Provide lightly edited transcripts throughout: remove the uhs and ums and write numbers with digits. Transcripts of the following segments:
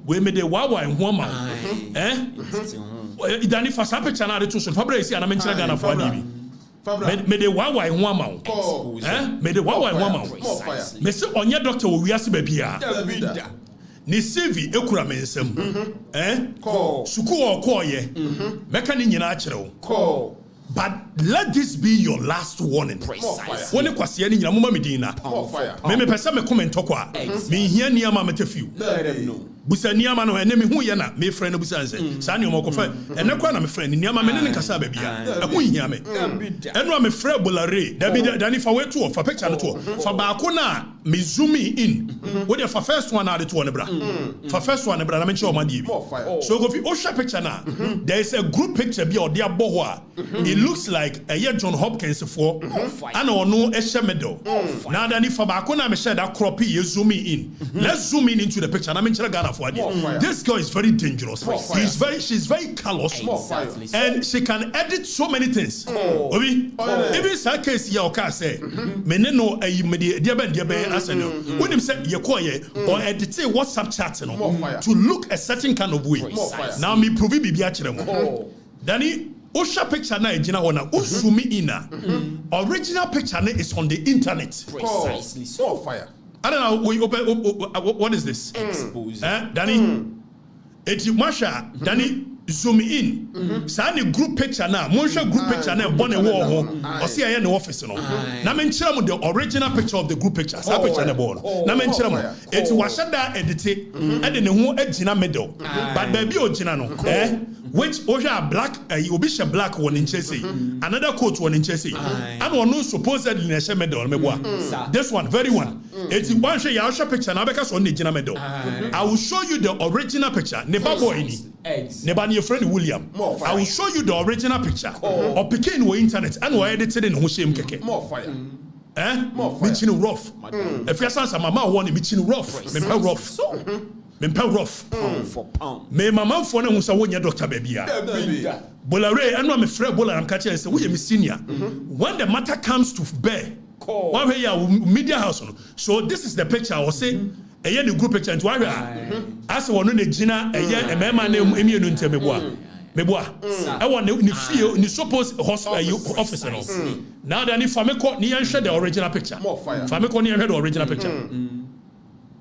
we made a wawa and woman. Idani for some picture na to so Fabrice and I mention Ghana for DB. Made a wawa and woman. Made a wawa and woman. Me say onye doctor we ase bia. Ni CV ekura mensem. Suku o call ye. Meka ni nyina akere. But let this be your last warning. Precisely. When you kwasi any nyina mama medina. Me pesa me comment kwa. Me hia niama metefiu. Let them know. Busa niama no ene me hu ye na me friend no busa nse. Sa ne o ko fa. Ene kwa na me friend niama me ne nkasa ba bia. E hu hia me. Eno me friend bolare. Da bi da ni fa we to fa picture no to. Fa ba ko na me zoom in. Wo dey fa first one na de to ne bra. Fa first one ne bra na me che o ma die bi. So go fi o sha picture na. There is a group picture bi o dey abo ho a. It looks like a year John Hopkins for and or no a medal. Now then if Fabakona me said that croppy you zoom in. Let's zoom in into the picture. I mean Ghana for this girl is very dangerous. She's very callous. And she can edit so many things. Even some case here okay say me no when him say you call ye or edit WhatsApp chat to look a certain kind of way. Now me prove it be Danny Osha picture na ejina ho na usumi ina. Original picture na is on the internet. Precisely so. Fire. I don't know. We open. What is this? Expose. Danny. Eti masha. Danny zoom in. Sani group picture na. Monsha group picture na born a war ho. Osi aye no office no. Na menchira mo the original picture of the group picture. Sa picture na born. Na menchira mo. Eti washa da edit. E de ne ho ejina middle. But baby ojina no. Which Osha black, you be black one in Chelsea, another coat one in Chelsea, and one no supposedly in a medal. This one, very one. It's one show you picture. Now because on the Gina medal, I will show you the original picture. Neba boy Neba your friend William. I will show you the original picture of Pekin with internet and we edited in Hushim Keke. More fire. More fire. Mitching rough. If your son's a mama one, Mitching rough. Mempa rough. Mempa rough. Pound for pound. Me mama for no say when your doctor baby. Bolare and me friend Bola am catch and say we senior. When the matter comes to bear, one way ya media house. So this is the picture I was saying. A year the group picture and why as one no Gina a year a man name Emienu Ntembeboa. Meboa. I want the feel in the supposed hospital officer. Now then if I make near the original picture. If I make near the original picture.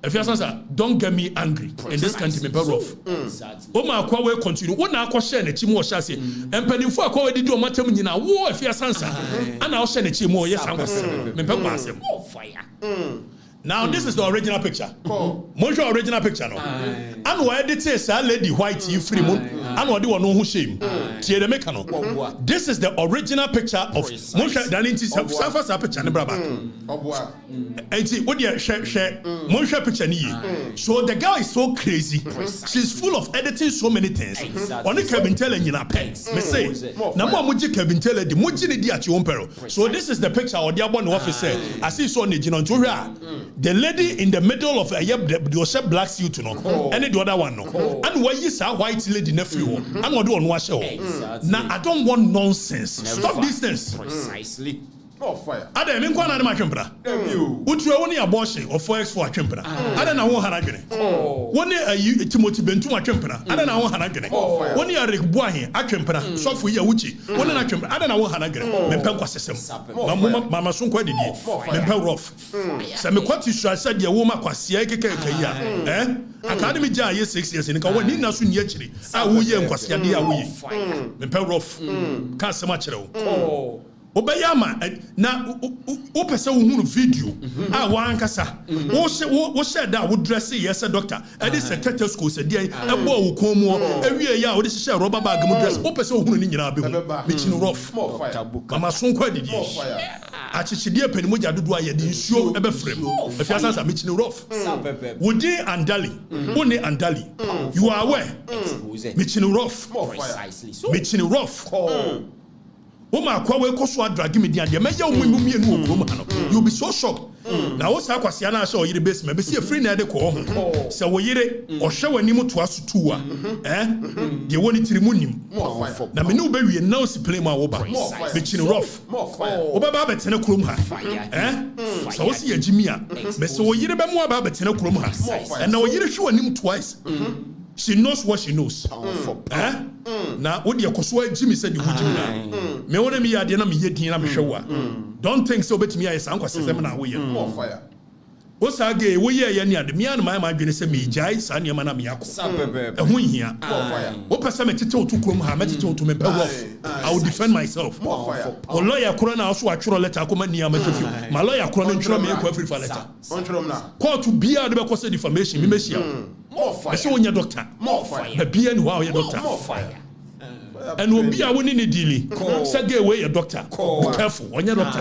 If you answer, don't get me angry in this country, me rough. Oma akwa we continue. Wo na akwa share na chi mo sha se. Empanimfo akwa we di o matem nyina. Wo if you answer. Ana o share na chi mo yes ango. Me pe kwa asem. Fire. Now this is the original picture. Monjo original picture no. And why did say say lady white you free moon? And what do one no who shame? Tie the make no. This is the original picture of Monjo Daninti surface picture ne braba. Enti what dey share Monjo picture ni. So the girl is so crazy. She's full of editing so many things. Only Kevin Teller nyina pen. Me say na mo amuji Kevin Teller di moji ne di at your peril. So this is the picture of the abon office say. I see so ne jino nto hwa. The lady in the middle of a the black suit no and the other one no and why is a white lady nephew and what do on wash now I don't want nonsense. Stop these things. Precisely. Oh, fire. Ada me nkwa na de ma twempra. Utu woni abortion of 4x4 atwempra. Ada na wo hana dwene. Woni ayi Timothy Bentum atwempra. Ada na wo hana dwene. Woni Eric Boahin atwempra. Sofo yi awuchi. Woni na twempra. Ada na wo hana dwene. Me pem kwasesem. Mama so nkwa didi. Me pem rough. Se me kwati shu asa de wo ma kwasia keke ya. Academy ja ye 6 years ni ka woni na so ni akiri. A wo ye nkwasia de a wo yi. Me pem rough. Ka sema kire wo. Obayama na o pese wo hunu video a wan kasa wo share da wo dress yes doctor e dey stethoscope se dey e bo wo kon mu ewie ya wo dey share rubber bag mu dress o pese wo hunu ni nyina be hu me chin rough mama so nkwa didi achichide panimu jadodo aye di nsuo e be frem e fi asansa me chin rough wo dey andali wo ne andali you are aware me chin rough precisely so me chin rough Oma kwa we koso adragi me dia de meya wo mu mienu okrom ha no you be so shocked na wo sa kwasia na sha o yire base me be see free na de ko ho se wo yire o hwe wani mu to aso tu a de woni tiri mu nim na me ne wo be wie na o si play ma wo ba be chini rough wo ba ba betene krom ha so wo si yagimi a me se wo yire be mu ba betene krom ha na wo yire hwe wani mu twice she knows what she knows. Na odi yakoso agimi said you hujimi na. Me wona me yade na me yedin na me hwewa. Don't think so betimi aye san kwasesem na wo ye. More fire. O sa ge wo ye ye ne ade me an ma adwene se me jai sa ne ma na me yakọ. Ehun hia. More fire. Wo pese me tete otu krom ha me tete otu me off. I will defend myself. More fire. O lawyer kro na so atworo letter akoma ni amatofi. Ma lawyer kro no ntworo me ko afri fa letter. Ontworo na. Court bia de be ko say defamation me mehia. More fire. So when your doctor. More fire. The be any wow your doctor. More fire. And will be a winning a dealing. Say get away your doctor. Be careful when your doctor.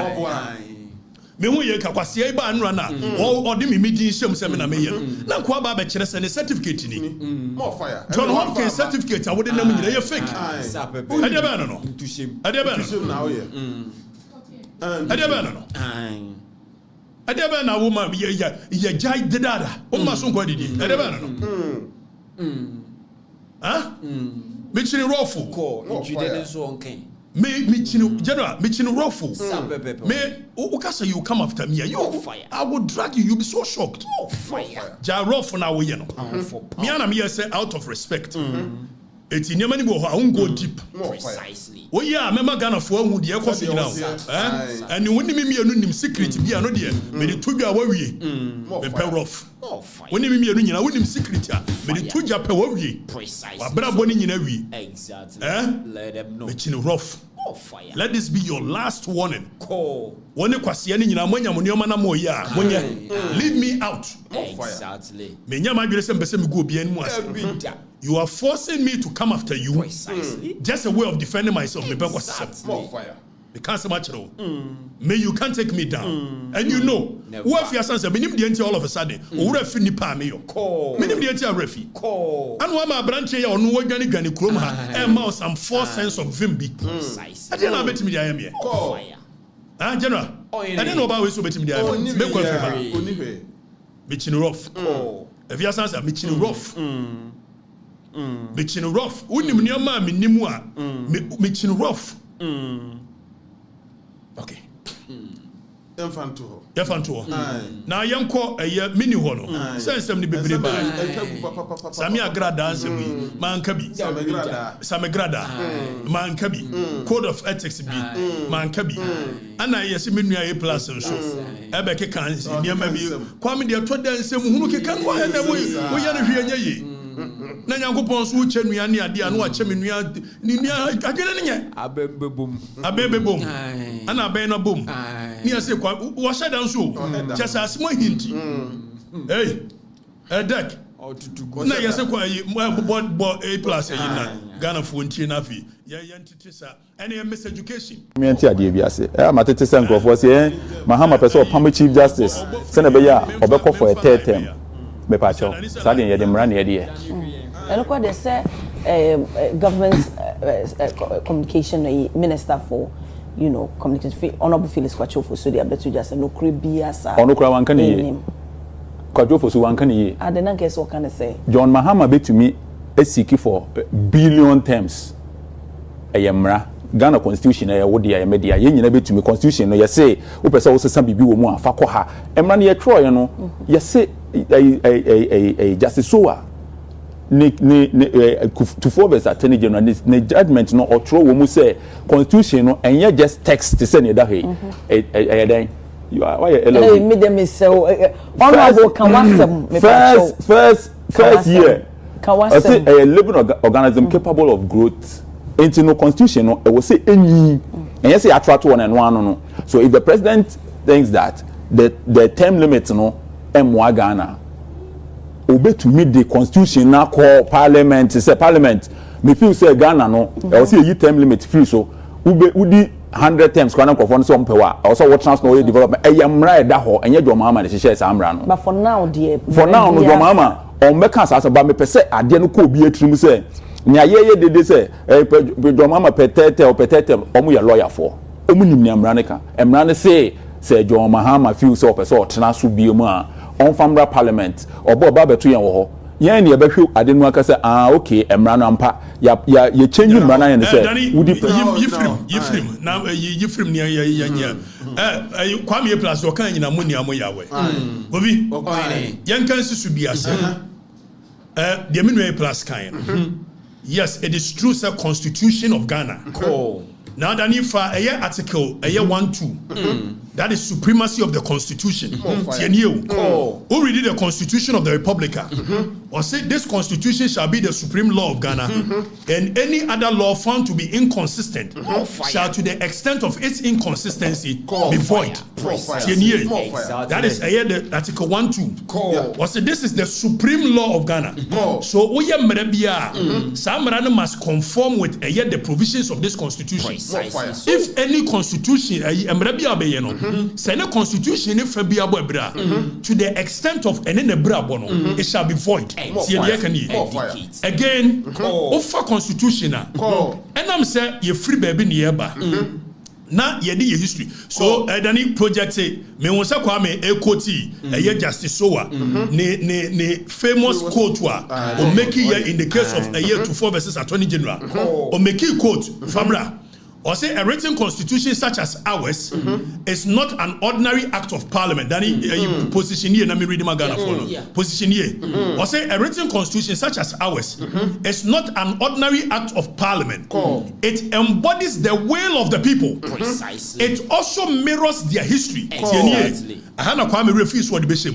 Me wo ye kakwasia ba anra na o de me medi shem se me na me ye na kwa ba be kire se ne certificate ni more fire John Hopkins certificate a wo de nam nyina ye fake ade ba no ade ba no na wo ye ade ba no ade ba na wo ma ye jai dedada o ma so kwa didi ade ba no me chini rofu ko you didn't so on me chini general me chini rofu me ukasa you come after me I will drag you be so shocked fire ja rofu na wo ye no me ana me say out of respect eti nyama ni bo ho I go deep precisely wo ya mema Ghana fo ahu de ekoso nyina and woni me mienu nim secret bia no de me de tudwa wa wie me pe rough woni me mienu nyina wonim secret a me de tudwa pe wa wie precisely wa bra boni nyina wie exactly let them know me chini rough fire let this be your last warning woni kwase ni nyina monya mo nioma na mo ya monya leave me out exactly me nyama adwere se mbese me go obi animu ase you are forcing me to come after you precisely just a way of defending myself me be kwase more fire because much may you can't take me down and you know who if your sons minim the enti all of a sudden o wura fi nipa me yo minim the enti arefi and one my branch here onu wadwani gani krom ha e ma some false sense of vim bi precisely I didn't know betimi the am here general I didn't know about we so betimi the am me ko fi oniwe me chini rough if your sons me chini rough me chini rough unim ni ma me nimu a me chini rough okay. Infanto. Na yanko mini ho no. Sensem ni bebre ba. Sami agrada ansemi. Mankabi. Samegrada. Mankabi. Code of ethics bi. Mankabi. Ana yesi menua e plus nso. Ebe ke kan niam bi. Kwame de to dansem hunu ke kan wo na wo ya no hwe anya yi. Na Nyankopon so uche nua ne ade a no ache menua ni nua agene ne nye abebebom ana abe na bom ni ase kwa wo shada nso chesa asimo hinti hey edek na yese kwa bo a plus na Ghana fo ntie na fi ye ntete sa ene miss education me ante ade bi ase matete se nkrofo se Mahama person of Chief Justice se na be ya obekọ for a third term me pa cho sa de ye de mra na ye de and what they say government communication minister for communication honorable Felix Kwachofo so they better just no kribia sa ono kra wan kan ye Kwachofo so wan kan ye ade na guess what can I say John Mahama betumi esiki for billion terms eyemra Ghana constitution e wodi ya media ye nyina betumi constitution no ye say wo pese wo sesa bibi wo mu afa ko ha emra na ye tro ye no ye say justice soa to forward attorney general ne judgment no otro wo mu say constitution no enye just text to say ne da he then you are why me dem say honorable kan wasem me first year kan wasem a living organism capable of growth into no constitution no e wo say enyi enye say attract one and one no so if the president thinks that the term limit no emwa Ghana obey to meet the constitution na call parliament say parliament me feel say Ghana no e will say yi term limit free so udi 100 terms kwana nkofo so mpewa also what chance no development e yamra e da ho enye John Mahama de hye sa amra no but for now no John Mahama on make us as ba me pese ade no ko obi atrim say nya ye dede say do mama petete omo ye lawyer for omo nim nya mra ne ka emra ne say John Mahama feel so person otena so biemu a on famra parliament obo ba beto yen wo ho yen ne ebehwe ade no aka say okay emra no ampa ya change mra na yen say wudi yifrim na yifrim ne kwame plus o kan nyina muni amo yawe obi yen kan sisu bi ase the minwe plus kan yes it is true sir constitution of Ghana now that if article 1-2 that is supremacy of the constitution who read the constitution of the republic or say this constitution shall be the supreme law of Ghana and any other law found to be inconsistent shall to the extent of its inconsistency be void. That is the article 1-2 or say this is the supreme law of Ghana so oye mrebia samra must conform with the provisions of this constitution. If any constitution mrebia be no say no constitution if be abra to the extent of any nebra bono it shall be void. Again offer constitution and I'm say you free baby nearby na yedi ye history so dani project say me won say Kwame Ekoti justice sowa ne famous quote o make here in the case of a year 24 versus attorney general o make quote famra or say a written constitution such as ours is not an ordinary act of parliament. Dani position here, let me read my Ghana for position here. Or say a written constitution such as ours is not an ordinary act of parliament. It embodies the will of the people. It also mirrors their history. Ahana Kwame refuse for the bishop.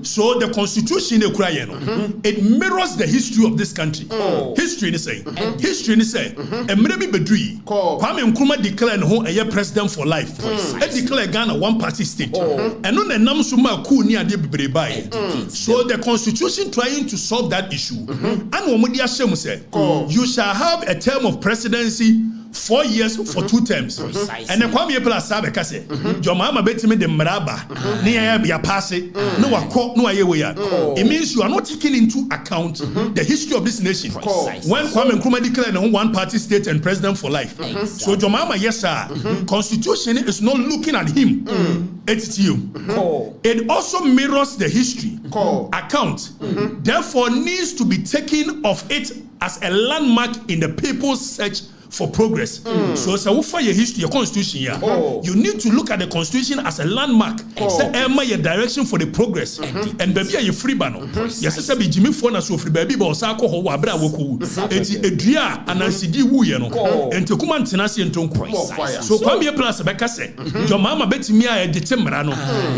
So the constitution it mirrors the history of this country. History is say Emrebi Bedri Kwame Nkrumah declared who a president for life. He declared Ghana one party state. And on the Namsuma coup ni ade bebre bae. So the constitution trying to solve that issue. And Omudi Ashem say you shall have a term of presidency 4 years for 2 terms. And the Kwame Plus Sabe Kase, Jomama Betime de Mraba, Nia pass it, no ayewe. It means you are not taking into account the history of this nation. When Kwame Nkrumah declared one party state and president for life. So Jomama, yes sir, constitution is not looking at him. It's you. It also mirrors the history account. Therefore needs to be taken of it as a landmark in the people's search for progress. So for your history, your constitution you need to look at the constitution as a landmark. Say your direction for the progress. And baby you free bano. Yes, say be Jimmy Fona so free baby but osako ho wa bra woku. Enti edua anansidi wu ye no. Enti kuma ntenase entonko. So Kwame Plus beka say your mama betimi a edete mra no.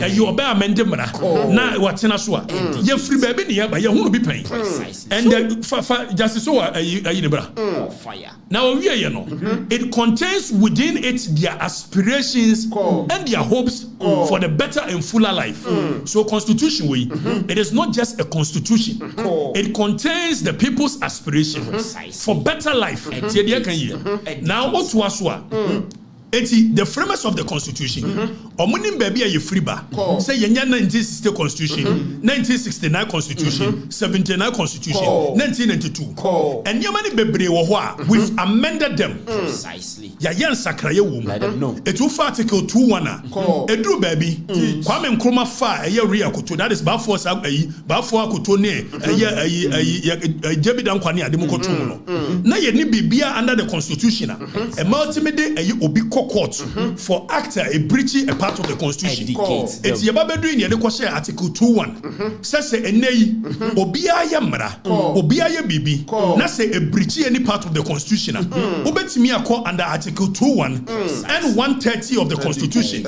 You obe amende mra. Na watena so a. Ye free baby ne ya ba ye hunu bi pen. And justice so ayi ne bra. Fire. Now we it contains within it their aspirations and their hopes for the better and fuller life. So constitution it is not just a constitution. It contains the people's aspirations for better life. Now what was the framers of the constitution omunim baby a free ba say yenya 1960 constitution 1969 constitution 79 constitution 1992 and yamani bebre wo ho a we've amended them precisely ya yen sakraye wo mu etu article 2:1 a edru baby Kwame Nkrumah fa real koto that is ba force akoto ne jebidan kwane ade mu koto no na ye ni bibia under the constitution a multimede obi court for actor a breaching a part of the constitution. It's Yababedu in the article 2:1 says enei obia yamra obia ye bibi na say a breaching any part of the constitution. Obetimi akọ under article 2:1 and 130 of the constitution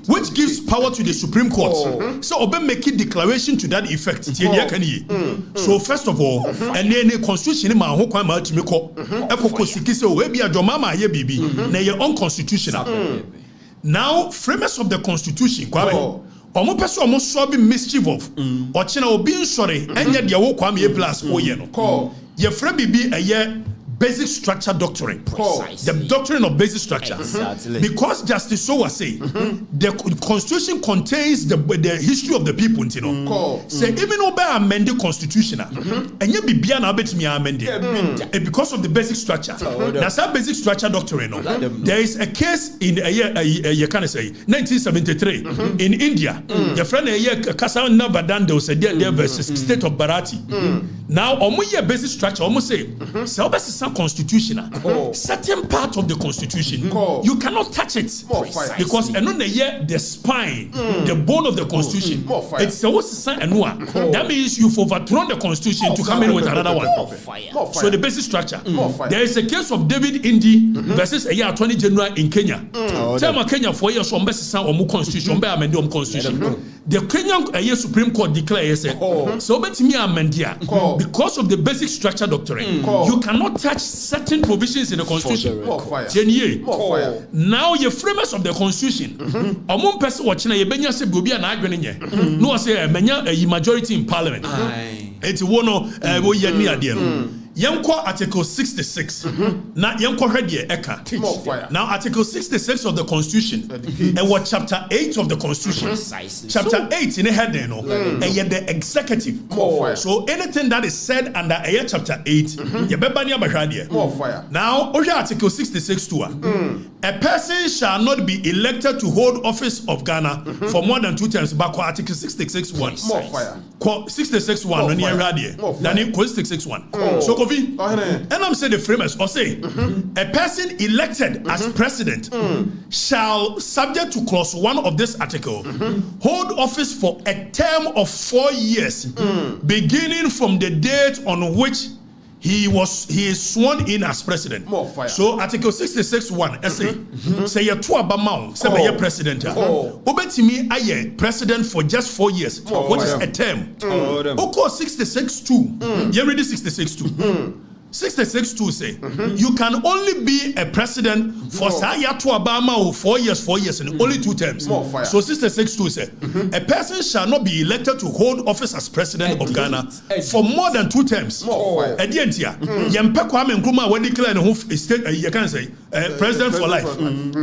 which gives power to the Supreme Court. So obe make a declaration to that effect. So first of all and then the constitution ma ho kwan ma timi ko ekoko sikise o ebi adwomama ye bibi na ye unconstitutional. Now, framers of the constitution, omo person omo so be mischief of or china obi sorry enya dia wo Kwame Plus oye no ye fra bibi eye basic structure doctrine. Precisely. The doctrine of basic structure. Exactly. Because Justice Sowa say the constitution contains the history of the people, you know. Say even over amend the constitution, and you be beyond abet me amend it because of the basic structure. That's our basic structure doctrine. No? There is a case in a year you can say 1973 in India. Your friend a year Kasan Nabadando said there versus state of Bharati. Now almost your basic structure almost say some constitutional certain part of the constitution you cannot touch it because the spine the bone of the constitution it's that means you've overthrown the constitution to come in with another one. So the basic structure there is a case of David Indi versus a year Attorney General in Kenya. Tell Kenya 4 years on best constitution constitution. The Kenyan Supreme Court declares so bet me amendia because of the basic structure doctrine you cannot touch certain provisions in the constitution. Now your framers of the constitution among person watching a benya se be na adwene nye no say menya a majority in parliament it's one wo ye ni ade no Yanko Article 66. Now Yanko Hedie Eka. Now Article 66 of the Constitution and what chapter 8 of the Constitution. Precisely. Chapter 8 in a head and yet the executive. So anything that is said under a chapter 8, now Article 66 to a person shall not be elected to hold office of Ghana for more than 2 terms. Back Article 66(1). 66(1) when you're ready. Then 66(1). So and I'm saying the framers or say a person elected as president shall, subject to clause 1 of this article, hold office for a term of 4 years, beginning from the date on which he is sworn in as president. So Article 66(1) say you two abamount say be president. Obetimi aye president for just 4 years. What is a term? Oko 66(2). You read 66(2). 66(2) say you can only be a president for saya to abama 4 years and only 2 terms. So 66(2) say a person shall not be elected to hold office as president of Ghana for more than 2 terms. Edientia yempe Kwame Nkrumah when declare no state you can say president for life.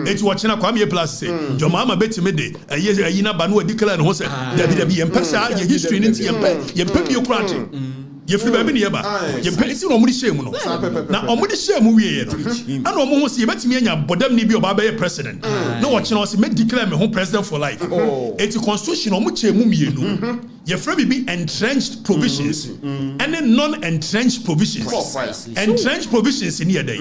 It's watching Kwame plus say your mama betime de yina banu declare no say there be yempe sa history nti yempe bi okurache. You feel baby nearby. You pay no money shame. Now, omudi shame we and no more see bet me and Bodam Nibi or Baba president. No watching us make declare me home president for life. It's a constitution or much mummy. Your friend be entrenched provisions and then non-entrenched provisions. Entrenched provisions in here day.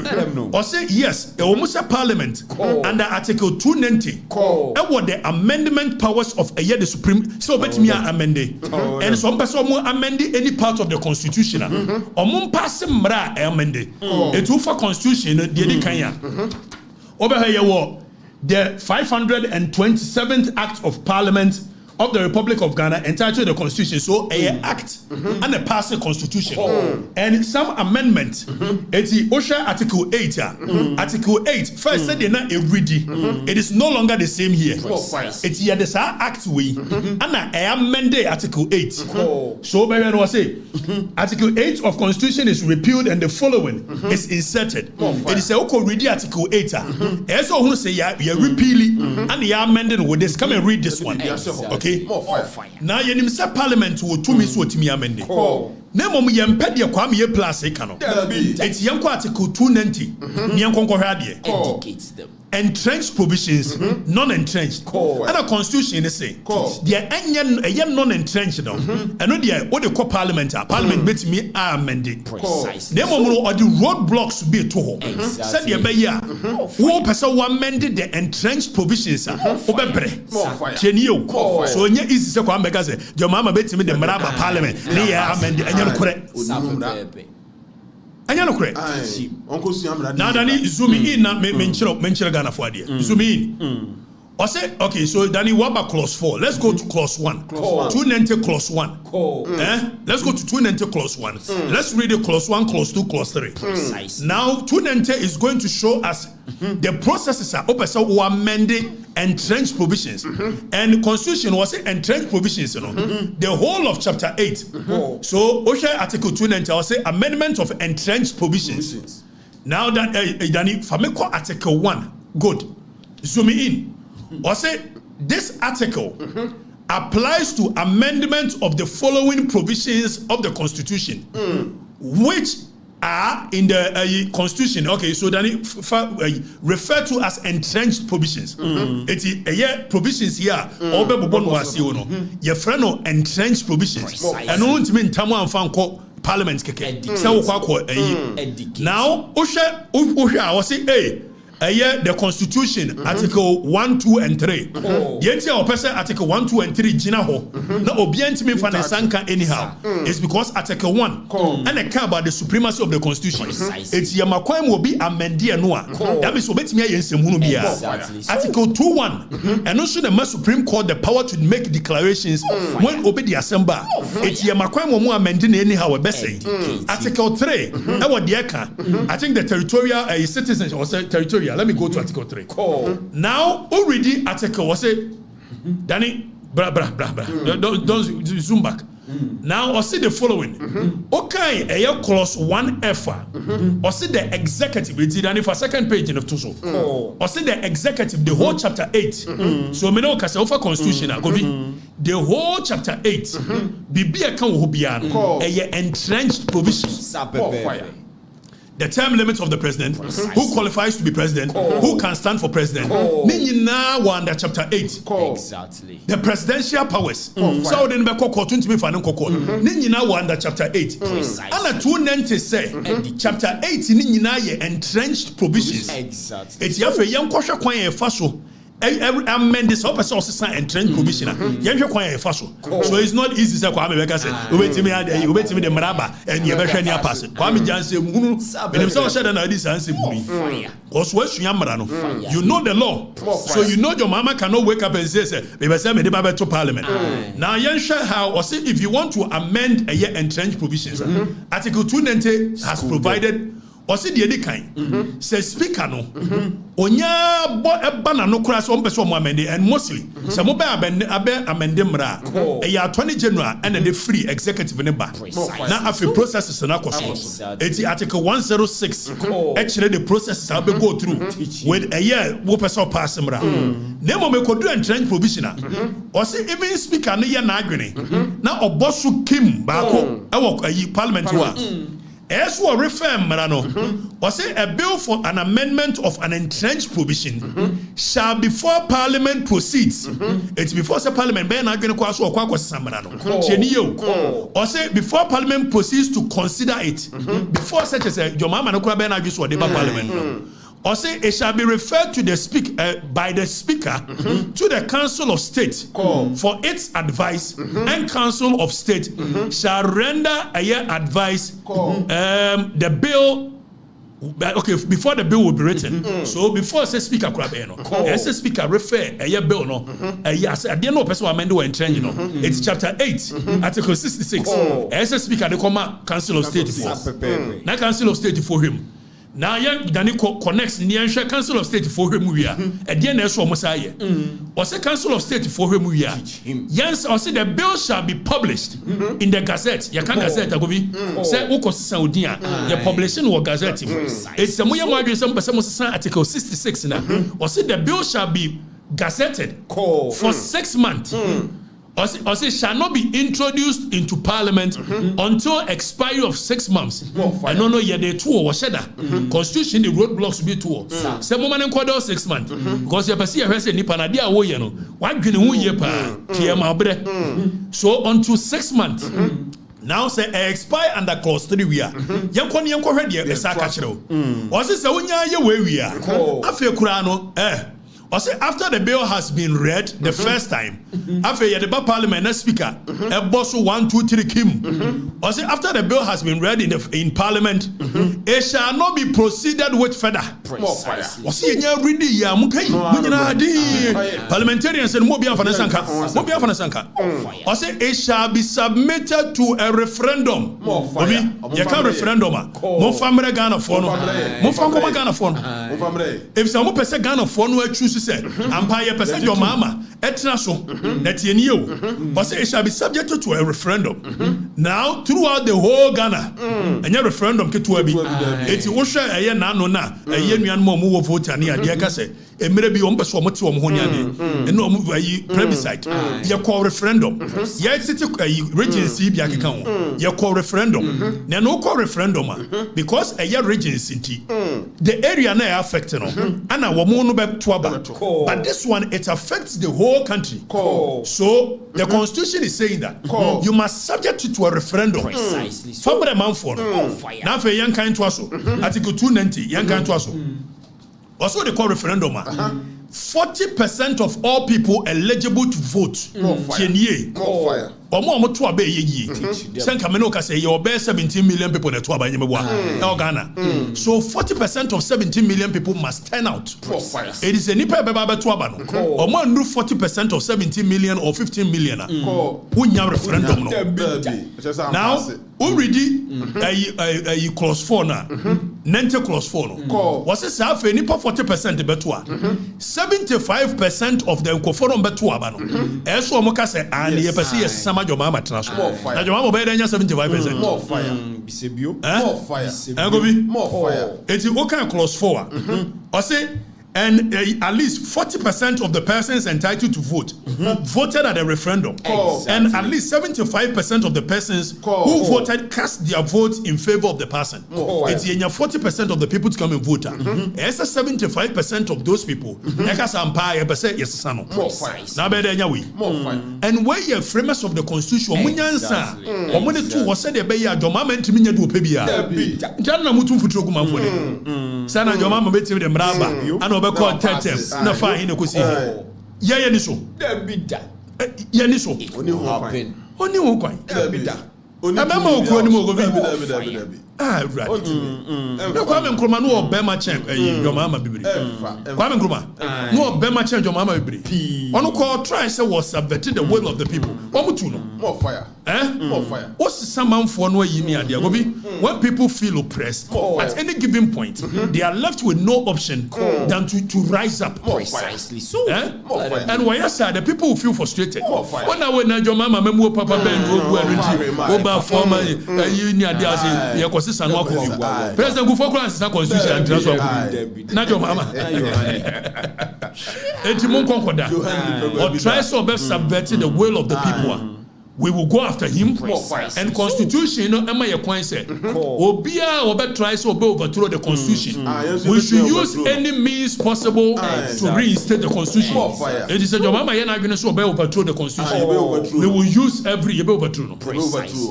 Or say yes, almost a parliament under Article 290. What the amendment powers of a year the Supreme so bet me amended. And some person more amended any part of the constitution. Or mum pass mra amended. A two for constitution the Kenya. Over here the 527th Act of Parliament of the Republic of Ghana entitled the Constitution. So a act and a passing constitution and some amendment. It's OSHA Article 8. Article 8 first said not every it is no longer the same here. It's here the act we and I amended Article 8. So by was say Article 8 of Constitution is repealed and the following is inserted. It is a read Article 8. Also who say you repeal and you amended with this. Come and read this one. Okay. Now you say parliament will to me so to me amended. Nemo yempe de Kwame ye plus e kano. It's yanko Article 290. Nyanko hwade educates them. Entrenched provisions, non-entrenched. And a constitution is say they are non-entrenched now. And no they what they call parliament bet me are amended. Precisely. Nemo or the roadblocks be to home. Said the be ya. Who person amended the entrenched provisions obebre. Chenio. So nya easy say Kwame say your mama bet me the maraba parliament. They are amended. Correct. Anya no correct. Now Danny zoom in na menchira Ghana for there. Zoom in. I say okay, so Danny what about clause 4? Let's go to clause 1. 290 clause 1. Let's go to 290 clause 1. Let's read the clause 1, clause 2, clause 3. Now 290 is going to show us the processes are open so amending entrenched provisions. And the constitution was entrenched provisions, you know. The whole of chapter 8. So OSHA Article 290 I say amendment of entrenched provisions. Now that Danny Fameko Article 1, good. Zoom in. Or say this article applies to amendment of the following provisions of the Constitution, which are in the Constitution. Okay, so then refer to as entrenched provisions. It is provisions here. Obe bobon wasi ono. Ye friend no entrenched provisions. And no ntimi ntamu amfa Parliament keke. Say wo now I was say the Constitution, Article 1, 2, and 3. Yentia opese Article 1, 2, and 3 jina ho. Na obianti me fane sanka anyhow. It's because Article 1 and a care about the supremacy of the Constitution. It's yamakwan will be amended noa. That means obetimi ayensemu no bia. Article 2:1 and also the Supreme Court the power to make declarations when obey the assembly. It's yamakwan will mu amended anyhow we say. Article 3 e what the eka. I think the territorial citizens or territorial. Let me go to Article 3. Now, already Article was it, Danny, don't zoom back. Now, I see the following. Okay, a clause 1F. Or see the executive. It's Danny for second page in the Tuso. Or see the executive, the whole chapter 8. So, me know Kasafa Constitution. The whole chapter 8. Bibi account Hubian. A entrenched provisions. The term limits of the president, who qualifies to be president, who can stand for president. Ninyina wanda chapter 8. Exactly. The presidential powers. So then be koko to me fanen koko. Ninyina wanda chapter 8. Ana 290 say chapter 8 ninyina ye entrenched provisions. Exactly. It's yafe yam kwahwe kwan ye fa so. Amend this up as also entrenched provision. So it's not easy to say Kwame say wait me the maraba and you better near pass. Kwame Jan say when himself said that this answer because you know the law. So you know your mama cannot wake up and say me say me dey to parliament. Now yen share how or say if you want to amend a year entrenched provisions, Article 290 has provided or see the other kind. Says speaker no. Onya bo eba na no kura so mpeso mo amende and mostly se mo ba amende mra e ya attorney general and the free executive ne ba. Na afi processes na koso. Eti Article 106 actually the processes have be go through with a year wo person pass mra. Na mo me kodu entrenched provision or say even speaker no ye na adwene na obosu kim ba ko e wo parliament wa. As we refer Marano, or say a bill for an amendment of an entrenched provision shall before Parliament proceeds. It's before the Parliament be na going to kwaso or kwakwa Marano. Or say before Parliament proceeds to consider it. Before such as your mama no kwa be na just what Parliament. Or say it shall be referred to the by the speaker to the Council of State for its advice, and Council of State shall render a year advice. The bill. Okay, before the bill will be written. So before say speaker as a speaker refer a year bill no. Yes, I didn't know person amend or entrench no. It's chapter 8, article 66. As a speaker they come Council of State for. Now Council of State for him. Now young Danny connects the Council of State for him we are. At the end of Messiah. Or say Council of State for him we are. Yes, or say the bill shall be published in the Gazette. You can Gazette agobi. Say Oko Saudia. The publishing or Gazette. It's a moya margin some article 66 now. Or say the bill shall be gazetted for 6 months. Or say shall not be introduced into Parliament until expiry of 6 months. I don't know yet they two or shedda. Constitution the roadblocks will be two. Some woman in 6 months. Because you see a say nipa na dia wo ye no. Why gini wo ye pa? So until 6 months. Now say expire under clause 3 we are. Yankon hwede e sa ka kire o. O say wonya ye we are. Afi kura no or say after the bill has been read the first time, after the Parliament and Speaker, a boss 1, 2, 3 Kim. Or say after the bill has been read in Parliament, it shall not be proceeded with further. Or say read ya parliamentarians and Mobia Fanasanka. Or say it shall be submitted to a referendum. You can't referendum. Mo famre Ghana phone. Mo famre Ghana phone. If some person Ghana phone will choose say, Empire person your mama, etna so na tieni o but say it shall be subject to a referendum now throughout the whole Ghana anya referendum ketua bi eti wo hwe eye na no na eye nuan mo wo vote ani ade ka say emere bi o mpeso o mote o mo honya de eno o mo ayi plebiscite ye call referendum ye city regency bi akeka ho ye call referendum na no call referendum because eye regency nti the area na affect no ana wo mo no be to aba but this one it affects the whole country so the constitution is saying that you must subject it to a referendum precisely so for the man for now for young kind to aso article 290 young kind to aso also they call referendum 40% of all people eligible to vote tienie omo to abe ye senka me no ka say you be 17 million people that to abe nyemeboa e Ghana so 40% of 17 million people must turn out it is a nipa be ba to aba no omo ndu 40% of 17 million or 15 million wunya referendum no now already a clause 4 na nente clause 4 no was say say nipa 40% be to 75% of the koforum be to aba no eso omo ka say an ye pese yes sama joma matena so na joma mo be dey 75% more fire bisebio more fire more fire eti o kan clause 4 o say and at least 40% of the persons entitled to vote voted at a referendum and at least 75% of the persons who voted cast their votes in favor of the person it's 40% of the people to come and vote 75% of those people and where you framers of the constitution munyansa omune tu wo said be ya jomama ntimi nya do pebia janna mutum futuro kuma fone sana jomama beti de mraba be call tetem na fa hin ko si ye ni so ye ni so oni wo kwan amama okuro ni mo go bi right no kwame nkruma no obema chen your mama bibiri kwame nkruma no obema chen your mama bibiri onu call try say was subverting the will of the people omutu no more fire more fire what's some for no yi ni ade gobi when people feel oppressed at any given point they are left with no option than to rise up precisely so and why yes the people who feel frustrated when your mama memu papa ben ogu anunti oba former yi ni ade as ye ko sanu akọ president go for class constitution and transfer na your mama enti mon konkoda or try so be subverting the will of the people we will go after him and constitution am I kwan say obia obe try so be overthrow the constitution we should use any means possible to reinstate the constitution it is your mama yana going so be overthrow the constitution we will use every overthrow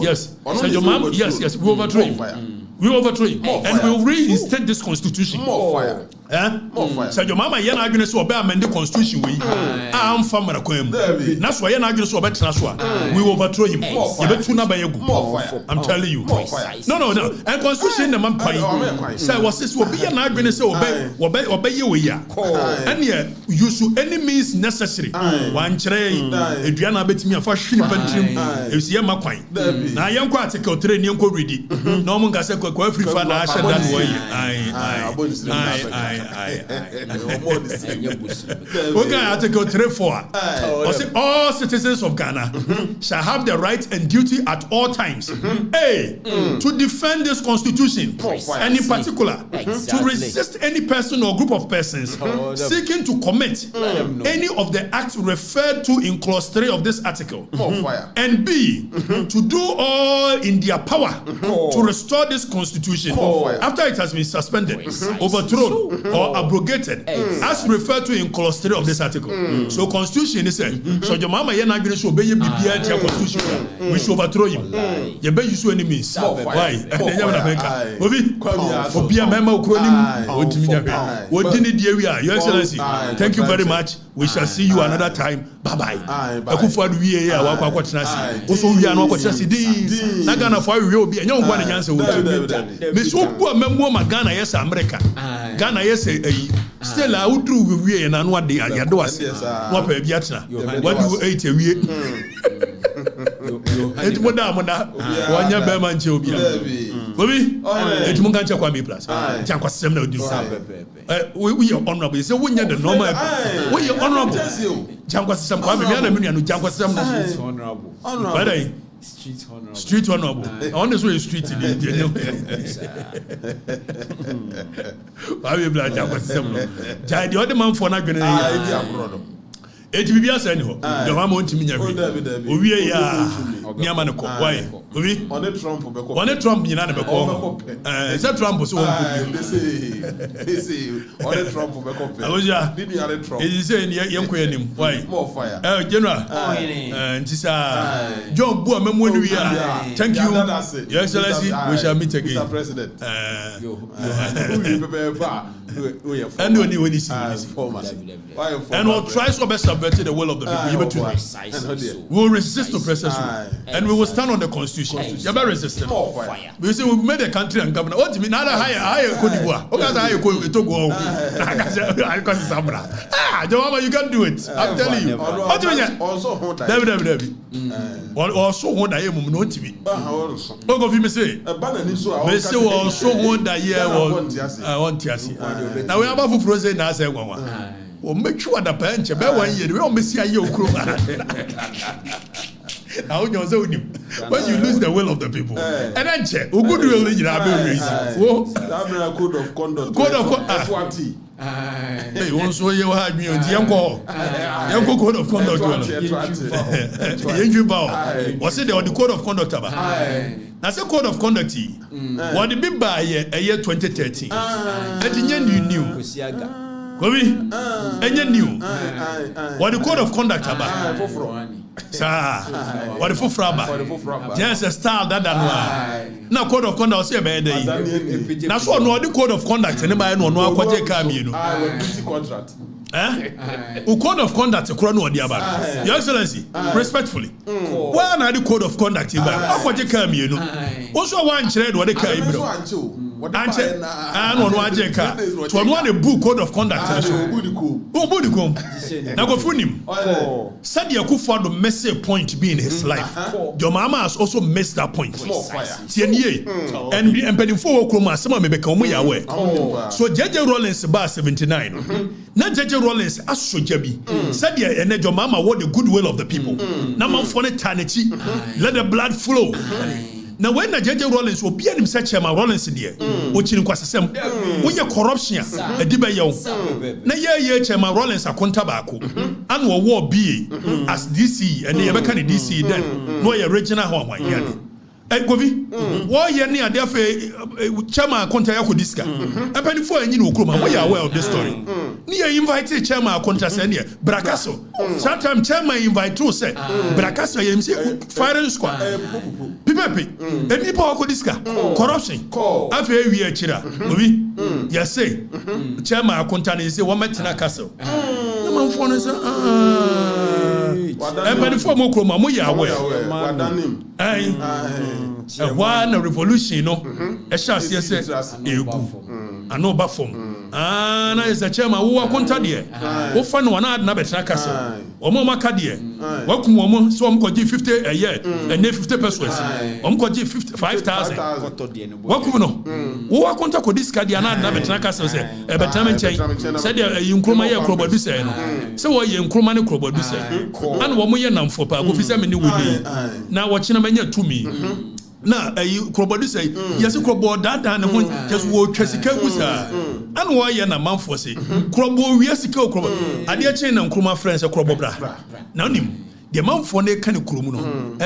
yes so your mama yes we overthrow him we overthrow him and we will reinstate this constitution more fire so your mama yana going so be amend the constitution we am famara kwam na so yana going so be tena so we will overthrow him yebetu na bayegu I'm telling you no and constitution na man pai say was this will be yana going so obey we ya and you should any means necessary wan kire eduana betimi afa hwini pantrim esie makwan na yenko article 3 ni yenko ready na omo ngase kwa afrifa na ashe that way okay article 3.4 all citizens of Ghana shall have the right and duty at all times to defend this constitution and in particular to resist any person or group of persons seeking to commit any of the acts referred to in clause 3 of this article and B to do all in their power to restore this constitution after it has been suspended overthrown or abrogated as referred to in clause 3 of this article so constitution is said so your mama yana going to obey bibia their constitution we should overthrow him you be use any means why obia mema okronim odini die wi your excellency thank you very much we shall see you another time bye bye akufo adu wie ya wa kwa kwatena si oso wi anu kwatena si din na Ghana fo wi obi enye nkwa na nyansa wo me so bu amemu ma Ghana yes America Ghana yes still I would do we na no ade ayade wase no pa bia tena what do you eat wie et moda wanya be man che obi Kobi etumu kan che kwa me plus jan kwasem na odi we honorable you say we the normal we honorable jan kwasem kwa me na me no jan kwasem na honorable honorable street honorable on this way street I will black jan kwasem no jai the other man for na dwene eti bibia say ni ho the one mo ntimi nya bi owie ya niama ne ko why obi on Trump nyina ne be ko say Trump so won ko they say on Trump be ko pe awoja did you are Trump e say yenko yanim why more fire general ntisa John bu amemu ni wi thank you your excellency we shall meet again Mr. President and when you see and we'll try to subvert the will of the people. We will resist to press and we will stand on the constitution. You're very resistant. We say we made a country and governor. What do you mean? Higher Cote d'Ivoire. What higher Togo? Jawama, you can do it. I'm telling you. What do you mean? Also, David. Also, what I am not to be. What of you say? We say also what I hear. I want to see. Now we have a frozen now. Say one. We'll make sure that bench about 1 year. We don't see a yoke. Now when you lose the will of the people, and then check who good will you have a code of conduct. Hey, once you had me on the code of conduct. Was it the code of conduct? That's a code of conduct. What the big by a year 2013. That you knew. Kobi, any new? What the code of conduct about? Sir, what the full fraba? Just a style that one. Now code of conduct say bad day. That's what no the code of conduct. Anybody know no kwaje kam you know? Contract. Code of conduct no odi about. Your excellency, respectfully. Why na the code of conduct you buy? Kwaje kam you know? Also one chred what the kai bro. And one wajeka to one the book code of conduct now go for him said Yakufo the messy point be in his life your mama has also missed that point and pending for Okroma some may become aware so JJ Rollins bar 79 not JJ Rollins as sojabi said and your mama what the goodwill of the people now man for eternity let the blood flow. Now when JJ Rollins will be him such a Rollins there, which in Quasasem, when your corruption, a dibayo. Na ye Chairman Rollins a contabaco, and war be as DC and the American DC then, no original home. Govi, why you near therefore Chairman Contayako Disca? And penny for any Okroma, we are aware of this story. Near invited Chairman Contasenia, Bracasso. Sometimes Chairman invite to say, Bracasso, fire squad. Pipepi, any power Disca, corruption. After we are Chira, Govi, yes, say, Chairman Contani say, 1 Matina Castle. No man for us, and penny for Mokroma, we are aware. One revolution, no, a chance, yes, I know Buffon. And as a chairman who are contadia, who found one ad Nabetra Castle, or Mama Cadia, welcome woman, so I'm 50 a year, and 50 pesos, I'm 55,000. Welcome, who are contact with this Cadia and Nabetra Castle, a Bataman chain, said you Cromaya Crobaduce, so what you Cromani Crobaduce, and 1 million for Papa, who is a minute now watching a mania to me. Na Krobodi say yes Krobo that and just wo twesika gusa and why na manfo say Krobo wi asika Krobo ade chain na Nkruma friends Krobo bra na onim the manfo na kan Kromu no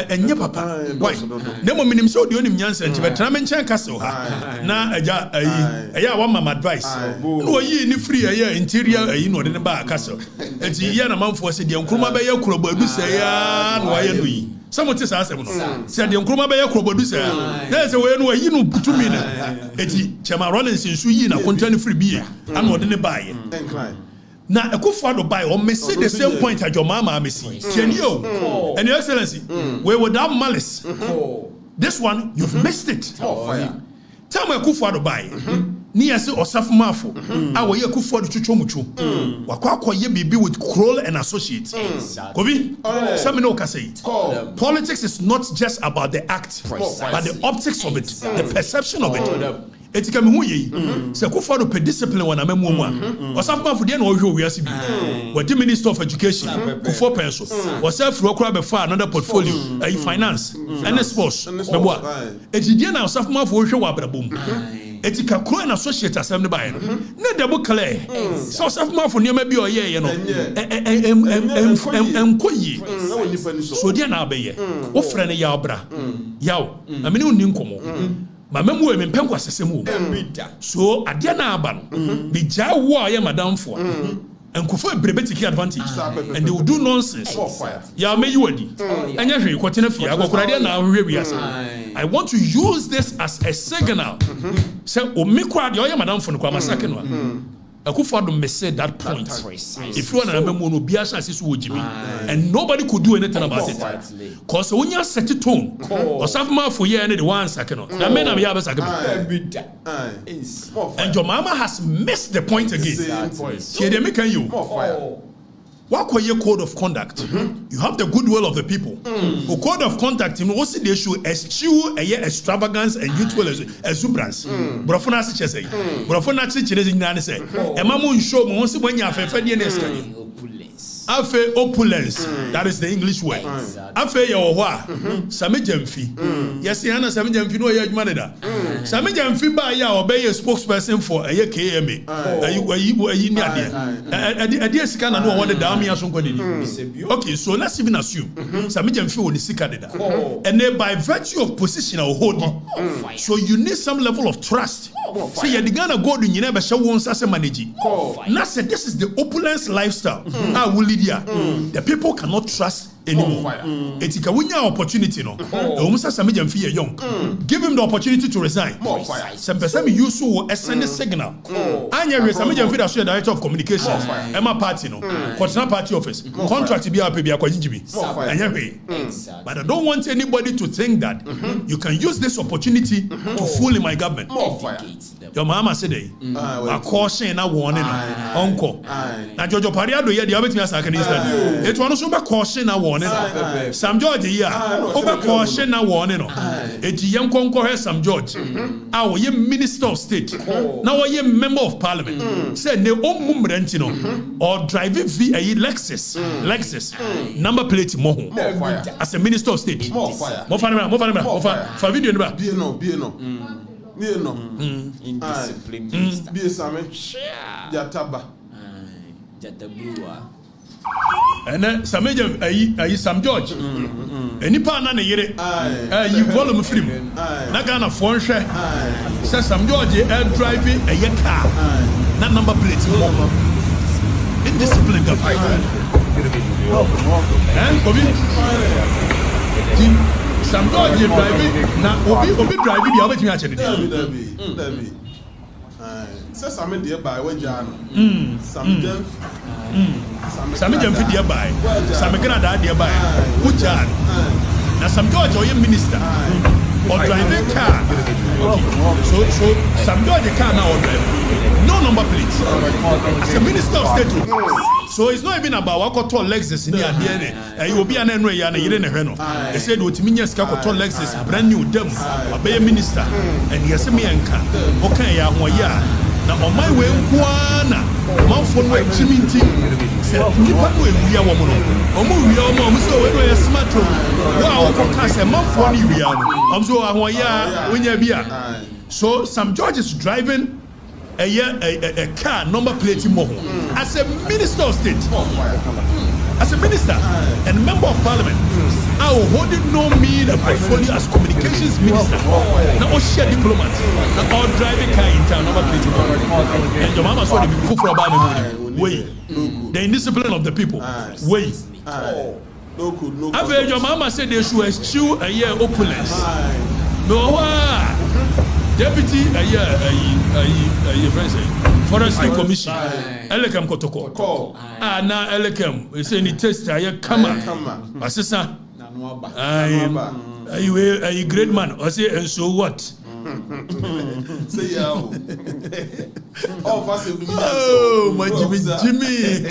enye papa why na mo minim so de onim nyansa nti betra men chen castle ha na aja ayi one mama advice no yi ni free ayi interior ayi no de ne ba castle enti ya na manfo say de Nkruma be ya Krobo adu say ya no ayi no yi someone says no say the Nkruma be ya Krobo adu say there say we no ayi no butumi na enti Chairman Rollins nsu yi na content free bi and no de ne ba ye na Akufo-Addo buy or may say the same point as your mama may see. Can you? And your excellency, we without malice. This one you've missed it. Time Kufuor buy. Ni ase osafumafo. Awo ye Kufuor chuchomuchu. Wakwa ye bibi with Kroll and Associates. Kobi, some no can say it. Politics is not just about the act, but the optics of it, the perception of it. Etika me hu yi se Kufuor do discipline wana memu mu a osafumafo de na ohwe owiase bi. What the Minister of Education Kufuor penso was self rokra be for another portfolio finance and sports mebo etidie na osafumafo ohwe wa brabom etika Kroll and Associates asem ne bae no na double clear so osafumafo niam bi oye ye no enkoyi so dia na abeye wo frɛ ne ya obra yaw na me ne onni nkomo Mamemu we mpenko asesemu so adia na aba no bi ja wo aye madam fo enkufo ebrebe take advantage and they will do nonsense ya me yiwadi anya hwe kwotena fie agokora dia na ahwe wiase I want to use this as a signal say o me kwa dia aye madam fo no kwa masake no Kufuor said that point. If you want to remember, and nobody could do anything about it. Because when you set a tone, or something for you, and the 1 second, the men of Yabas and your mama has missed the point again. Here they make you. What your code of conduct? You have the goodwill of the people. The code of conduct, you know, what's the issue? Eschew a extravagance and youthful exuberance. Brofona say, Brofona say, a mamun show once when you have a Afe opulence, that is the English word. Afe yawa, same jamfi. Yes, yana same jamfi no ya maneda. Same jamfi ba ya obey a spokesperson for a KMA. Adia sika na no wonder da me aso nkwani. Okay, so let's even assume same jamfi woni sika deda. And then by virtue of position or holding, so you need some level of trust. So you gonna go to nyina be hye won sase manage. Now say this is the opulence lifestyle. The people cannot trust anymore. Etika wunya opportunity no. Omusa samejam fi young. Give him the opportunity to resign. Some person use so send a signal. Anya we samejam fi da so director of communication. Emma party no. Continental party office. Contract bi ape bi akwajibi. Anya we. But I don't want anybody to think that you can use this opportunity to fool in my government. Your mama said a caution na warning uncle. Na Jojo Pariado ye the obetimi asaka ni stand. It one so be caution na warning. Sam George here over caution na warning no. Eti yem konko he Sam George. Ah wo ye minister of state. Na wo ye member of parliament. Say ne omum rent no or drive v a Lexus. Number plate mo ho. As a minister of state. Mo fa video no ba. Indiscipline. Be Sammy. Jataba. Jatabrua. And then Samejam Sam George. Any partner na yere. You volume film. Na Ghana phone share. Says Sam George driving a car. Not number plate. Indiscipline. Sam George driving. Now Obi driving the other thing actually. Says I'm in the by when Jan. Some jam fit by. Some Canada nearby. Who Jan? Now some George or your minister or driving car. So some George car now or driving. No number plates. As a minister of state. So it's not even about what tall Lexus in the end. You will be an enemy and you didn't know. They said what means tall Lexus brand new them a bay minister and yes me and can. Okay, ya. Now on my way, Kwana, my phone way, Chiminti, said, we are woman. We are so we are smart. Wow, a month for we are. I'm so when you so Sam George is driving a car number plate more as a minister of state. As a minister and member of parliament, I will hold it no mean a portfolio as communications minister. Now, all share diplomat, now all driving car in town, number plate. And your mama saw the people for about way. The indiscipline of the people. Way. I've heard your mama said they should eschew a year opulence. No, deputy a year, friends. Forestry Commission, Elekam Kotoko. Now Elekam, we say in test, I come up. Assistant, are you a great man? Or say, and so what? Say yeah. Oh, fast Oh, my Jimmy.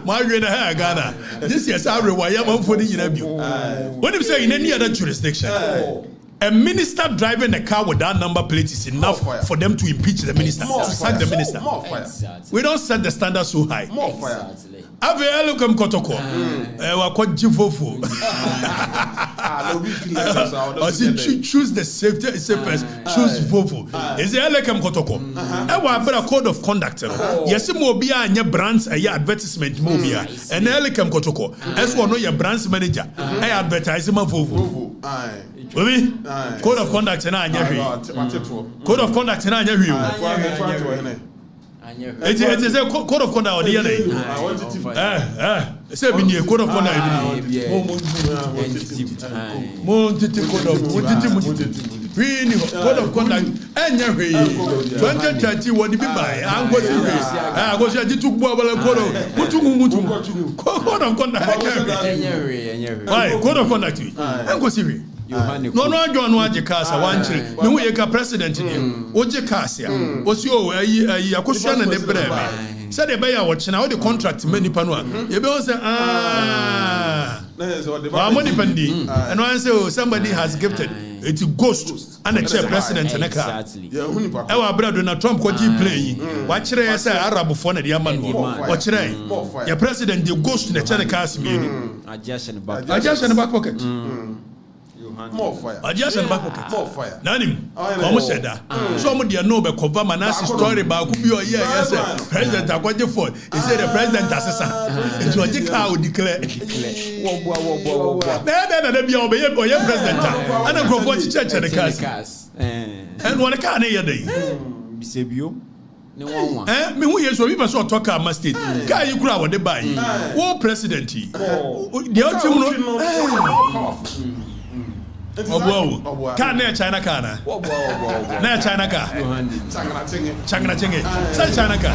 My Ghana. This is our way. I'm for the interview. What do you say in any other jurisdiction? A minister driving a car with that number plate is enough for them to impeach the minister, to sack the minister. More fire. We don't set the standard so high. More fire. Ave welcome Kotoko. Wa kwa jifofo. Choose the safest. Choose fofo. Is it welcome Kotoko? Ewa better code of conduct. Yes, mo bia anya brands a advertisement mo bia. And welcome Kotoko. As one know your brands manager. I advertise ma fofo. Baby, code of conduct na anya hwe. Code of conduct na anya hwe. It is a code of conduct or the other. Say be code of conduct. Code of conduct. Anya hwe. 2030 what be by. I'm going to go to took code of conduct. Why code of conduct? I'm going to no John waje kasa wanchire me hu yeka president ni oje kasa ya osi o ayi akosua na ne breme se de be ya wo chena wo de contract many panu a ye be won say money pendi and one say somebody has gifted it ghost and a chair president na ka e wa bra Donald Trump ko ji play wa kire ya say arab fo na de amanu o kire ya president the ghost na chair ka asimi adjust in the back pocket. More fire. Adjust back pocket. More fire. Nanim. Almost said that. So much they know about cover manasi story about could be your year. Yes, President Akwaje for. He said the president assassin. It was a cow declare. There be obey president. And a go for church and the cast. And what a can hear day. Bisebio. Me who yes we must talk about state. Guy you crowd what they buy. Wo president. The ultimate Obuawu. Can na China kana. Na China ka. Changna chenge. Say China ka.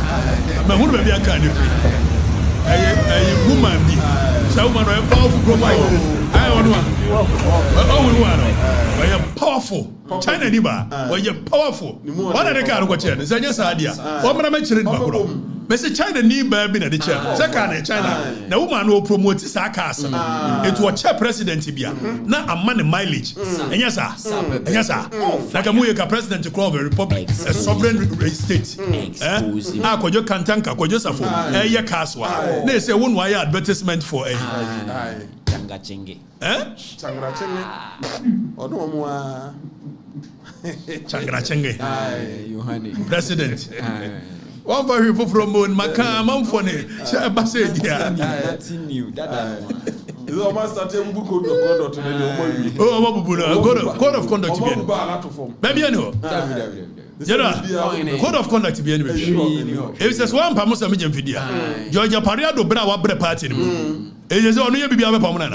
Me hunu be bia ka ni free. Ayi woman bi. Say woman no powerful global. Ayi onu a. Oh we want. We powerful. China ni ba. We powerful. What are the car go che? Say nya sa dia. O mra me chire ba kro. Me say China ni ba bi na de che. Say ka na China. Na woman no promote sa cars no. It was chair president bia. Na amane mileage. Enya sa. Na ka mu ye ka president of the republic, a sovereign state. Akojo kantanka, akojo safo. Ye cars wa. Na say won why advertisement for Changa chenge. Changra chenge. Odo mo a Changra chenge. Yohane. President. One for people from Moon Macam, I'm funny. Nothing new. That code of conduct. Maybe I know. Code of conduct to be anyway. If there's one Pamosa Medium video, Georgia Pariado Brava Bre Party. It is only a baby of a Pamana.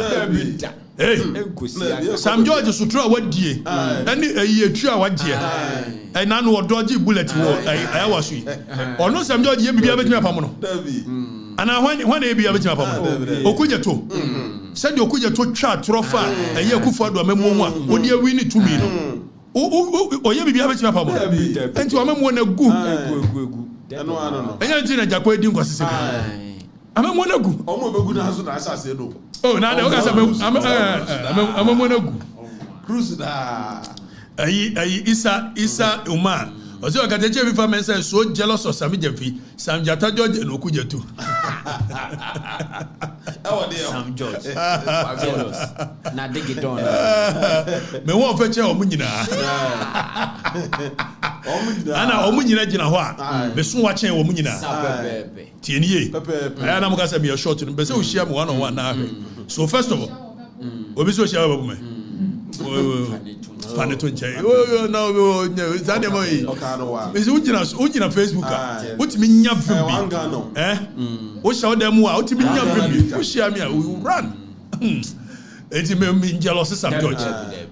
Hey, Sam George Sutra, what dear? And a year, what dear? And none were dodgy bullet. I was sweet. Or no, Sam George, you be able to Pamono. And I want to be able to Pamono. Okuja to send your Kuja to chat, Trofa, and Yakufa, a memoir, would you win it to me? Oh, you be able to Pamono. And to a memoir, good. And I didn't Jack Wedding was. I'm a monagu. Oh, now I'm a monagu. Cruise da. Isa Uma. Ozo Okatakyie vi fa men say so jealous of Sami Jafi. Sam Jata George no Okuja too. Sam George. Jealous. Na dig it on. Me won fe che omu nyina. Ana omu nyina gina ho a. Me so wa chen omu nyina. Tieniye. I na mo ka say me short no be say o shia me one on one na ahwe. So first of all, obi so shia babu me. Fan to nche. Oh no, zane mo yi. Is ujina Facebook a. Utimi nya vim bi. O sha dem a utimi nya vim bi. O shia me a we run. Enti me jealous Sam George.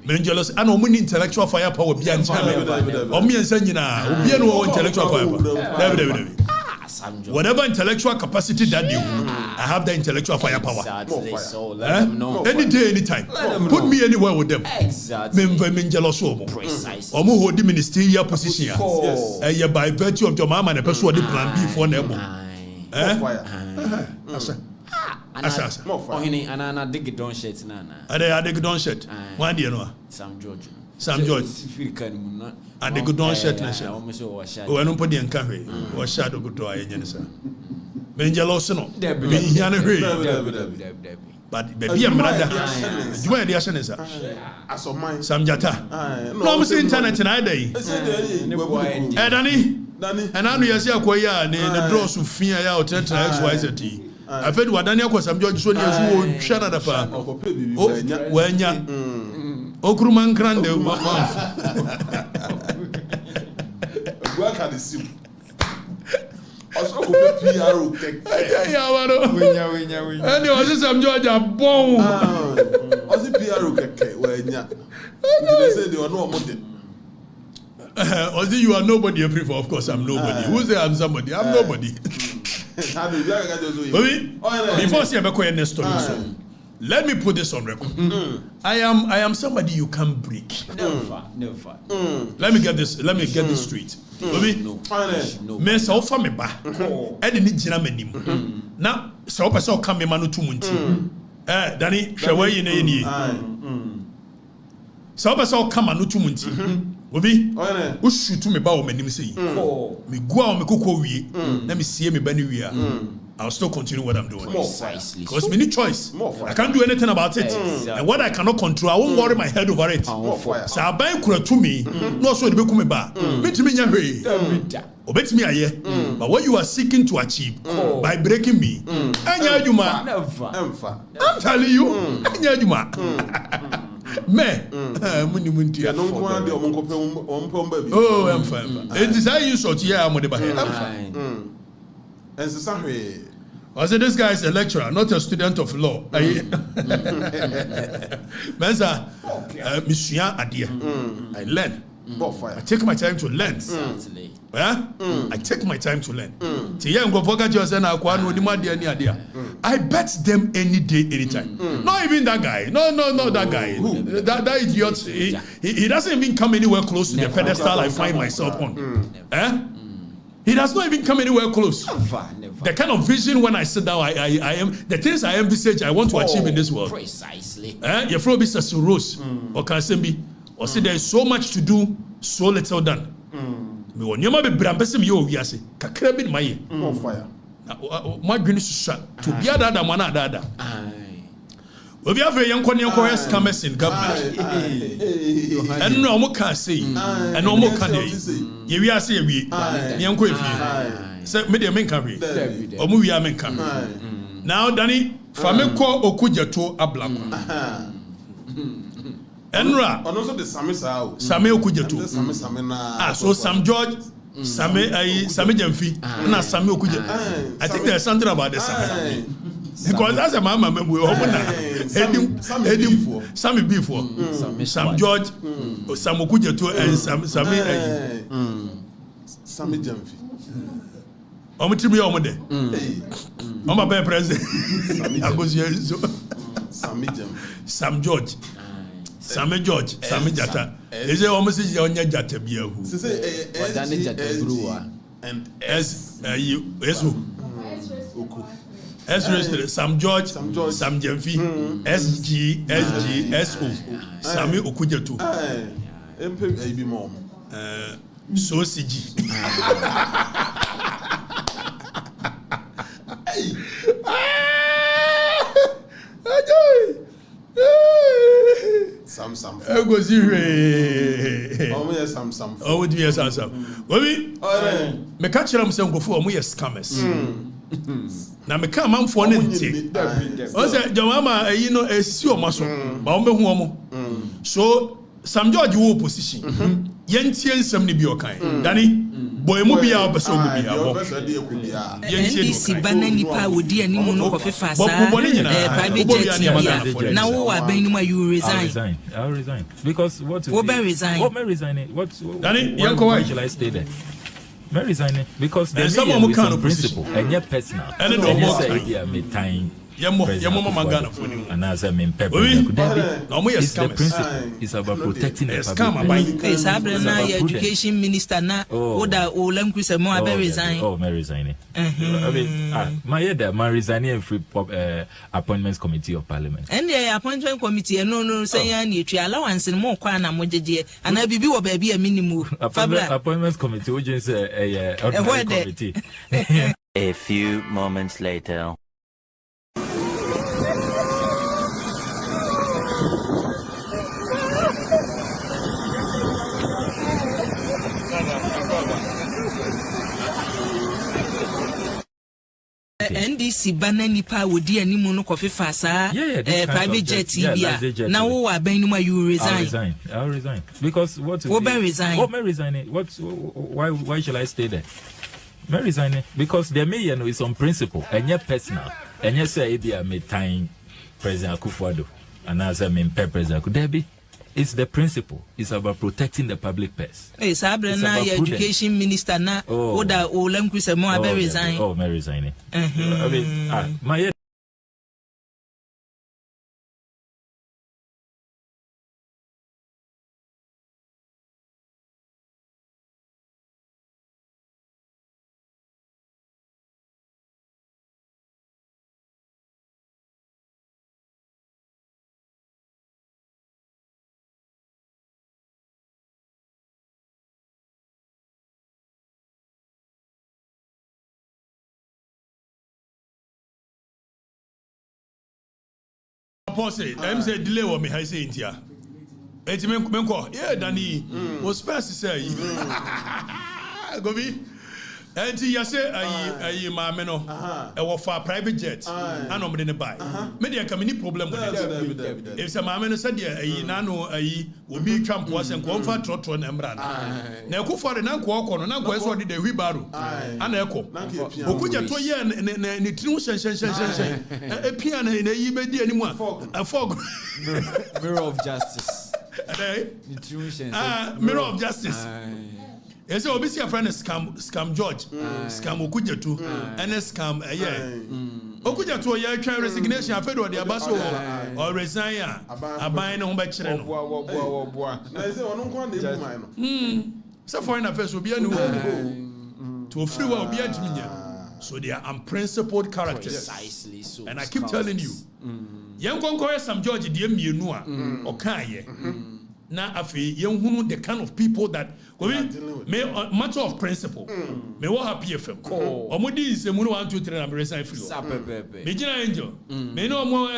Me jealous and o muni intellectual firepower bi ancha me. O me ensa nyina, obi e no intellectual firepower. David. Whatever intellectual capacity that they I have the intellectual firepower. Exactly. So let them know. Any day, anytime. Put me anywhere with them. Exactly. Precisely. Omo hold the ministerial position. Yes. By virtue of your mama and the person who plan B for them. More fire. And I dig it don't shit nana. I dig don't shit. One day no. Sam George. And the good don't shit nation. Oh, I don't put the encourage. Or shadow good to I yenisa. Benjelos no. But baby, I'm brother. You want the ashen is As of mine. Sam Jata. No, I'm saying internet in day. Danny. And I know you see a quaya, the draws to fear out XYZ. I've heard what Daniel was some George so near Shana the Fa. Oh, when ya Okruman Grande. Work at the sim. Also, PRO. And there was some George a bone. Also, PRO. When ya. They say they were no more. Ozzy, you are nobody. Of course, I'm nobody. Who say I'm somebody? I'm nobody. Before I say next story, let me put this on record. I am somebody you can't break. Never. Let me get this straight. Me so for me ba. E de ni gina manim. Na so person come me manu tumunti. Dani hwewe yi na yeni. So person come manu tumunti. Obi, who shoot me ba manim say. Me go me kokko wie, na me see me ba ni wie. I'll still continue what I'm doing. Precisely. Because me need choice. I can't do anything about it. And what I cannot control, I won't worry my head over it. So I buy kura to me, no so the be ba. Me to me nyahwe. Obet me aye. But what you are seeking to achieve by breaking me, anya adwuma. I'm telling you, anya adwuma. Me, muni munti. Oh, I'm fine. It is how you sort here. I'm fine. And so I said, this guy is a lecturer, not a student of law. Mensa, Monsieur Adia, I learn. I take my time to learn. I take my time to learn. I bet them any day, anytime. Not even that guy. No, that guy. That idiot. He doesn't even come anywhere close to the pedestal I find myself on. He does not even come anywhere close. Never. The kind of vision when I sit down, I am the things I envisage I want to achieve in this world. Precisely. Your flow be such a rose or can be or say there is so much to do, so little done. Me won yoma be brambese me yo wiase. Kakra bi ma ye. Fire. My goodness shut to be ada mana ada. We have a young corners comers in government. And no more can say, and no more can they. We are saying we, young Quaffy. Set me the main carry. Or movie I mean come. Now, Danny, Fameko Okujato Ablam. Enra, and also the Samisa, Same Okujato. So Sam George, Same Jamfi, and Same Okuja. I think there's something about this. Because that's a mama we open Sammy before Sam George, Sam Okujato, and Sammy Jamfi. Omitimi omode. Mama be president. Sammy Jamfi. Sam George. Sammy George, Sammy Jata. Is it almost a young Jata Biahu? And S registered Sam George, Sam Jamfi, SG, SO, Sammy Okujato. MP mom. So CG. Sam. Go see Sam. Oh, would be a Sam. Baby, me catch them some go for me scammers. Na me come am for nti. O say Jamama you know esi o maso. Ba o be hu omo. So Sam George wo position. Yentie nsem ne bi o kan. Dani boy mu bia obeso mu bia bo. NDC bana nipa wodi animu no kofefa sa. Private jet na wo aban mu you resign. I'll resign because what resign. What may resign? What Dani yanko why shall I stay there? Me resign because the some of them kind of principle and yet personal. And then and more say they are me time. Your mama Ghana for you. And as I mean, pepper. It's the principle. It's about protecting the public. It's happening now. Education minister now. Oda Olam Kusa mo abe resign. Oh, me resign. I mean, my head, my resigning and free appointments committee of parliament. And the appointment committee, no, say any allowance and more kwana mojeje. And I be wo baby a minimum. Appointments committee, which is a committee. A few moments later. NDC banana nipa wodi animu no kofi fasa private jet bia na wo aban ni you resign. I'll resign because what will resign? What may resign? Why shall I stay there? May resign because the mayor is on principle and yet personal and yet say they are made time President Akufo-Addo and as I mean President Akufo-Addo. It's the principle. It's about protecting the public purse. It's about education minister na oda Olam Kusa mo abe resign. Oh, may resign. I mean, my Say, I'm say delay what me I say in here. Eti menko, yeah, Danny was fast to say. Go be. Enti ya say ayi ma me no. E wo for private jet. Ano me dey buy. Me dey come any problem with it. If some ma me no say dey ayi na no ayi obi twampo ase nko mfa trotro na mbra na. Na eko for na nko okọ no na nko eso dey wheelbarrow. Ana eko. Okuja to ye ne tinu shen. E pia na yi be di animu a fog. Mirror of justice. Mirror of justice. Yes, obviously a friend is scam George, scam Okujatu, and a scam Okujatu, you try resignation, I fed what the abaso or resign, a buying home by children. So foreign affairs will be a new to a free will be a so they are unprincipled characters. Precisely so. And I keep telling you, young conqueror some George, dear me, or Kaye. Now, afi the kind of people that may matter of principle. May what happy FM. Omudi is a 1, 2, 3 and resign free. Major angel. May no more